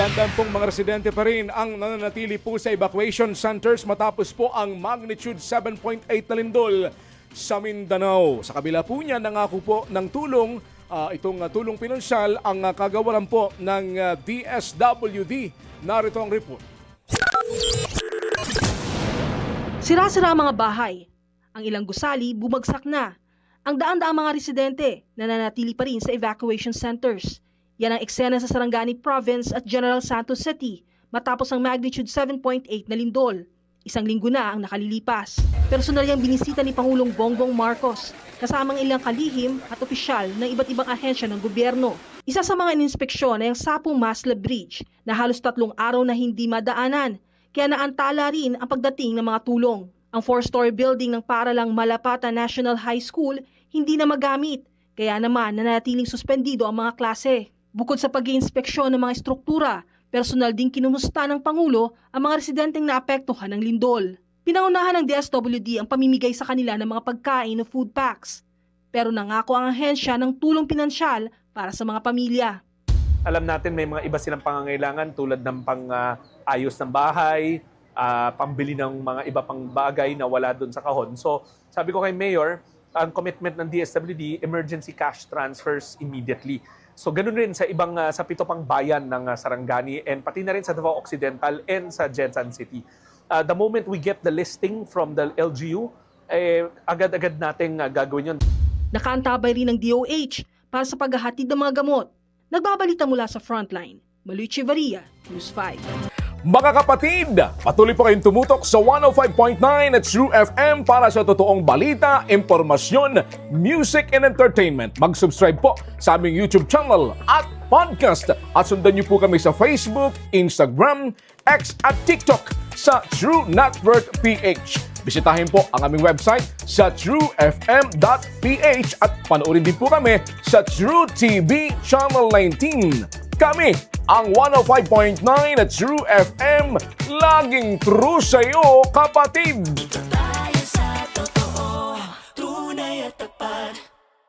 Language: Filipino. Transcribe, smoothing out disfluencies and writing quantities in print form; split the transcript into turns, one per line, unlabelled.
Dandan pong mga residente pa rin ang nananatili po sa evacuation centers matapos po ang magnitude 7.8 na lindol sa Mindanao. Sa kabila po niya, nangako po ng tulong, itong tulong pinansyal ang kagawaran po ng DSWD. Narito ang report.
Sira-sira ang mga bahay. Ang ilang gusali bumagsak na. Ang daan-daang mga residente nananatili pa rin sa evacuation centers. Yan ang eksena sa Sarangani Province at General Santos City matapos ang magnitude 7.8 na lindol. Isang linggo na ang nakalilipas. Personal yang binisita ni Pangulong Bongbong Marcos kasamang ilang kalihim at opisyal ng iba't ibang ahensya ng gobyerno. Isa sa mga ininspeksyon ay ang Sapong Masla Bridge na halos 3 araw na hindi madaanan, kaya naantala rin ang pagdating ng mga tulong. Ang 4-story building ng Paralang Malapata National High School hindi na magamit, kaya naman nanatiling suspendido ang mga klase. Bukod sa pag-iinspeksyon ng mga estruktura, personal din kinumusta ng Pangulo ang mga residenteng naapektuhan ng lindol. Pinangunahan ng DSWD ang pamimigay sa kanila ng mga pagkain o food packs. Pero nangako ang ahensya ng tulong pinansyal para sa mga pamilya.
Alam natin may mga iba silang pangangailangan tulad ng pang-ayos ng bahay, pambili ng mga iba pang bagay na wala doon sa kahon. So sabi ko kay Mayor, ang commitment ng DSWD, emergency cash transfers immediately. So ganun rin sa ibang sa 7 pang bayan ng Sarangani and pati na rin sa Davao Occidental and sa Jensan City. The moment we get the listing from the LGU, agad-agad nating gagawin yun.
Nakaantabay rin ng DOH para sa paghahatid ng mga gamot. Nagbabalita mula sa Frontline, Maluy Chivaria, News 5.
Mga kapatid, patuloy po kayong tumutok sa 105.9 at True FM para sa totoong balita, impormasyon, music and entertainment. Mag-subscribe po sa aming YouTube channel at podcast at sundan niyo po kami sa Facebook, Instagram, X at TikTok sa True Network PH. Bisitahin po ang aming website sa truefm.ph at panoorin din po kami sa True TV Channel 19. Kami ang 105.9 at True FM, laging true sa'yo, kapatid!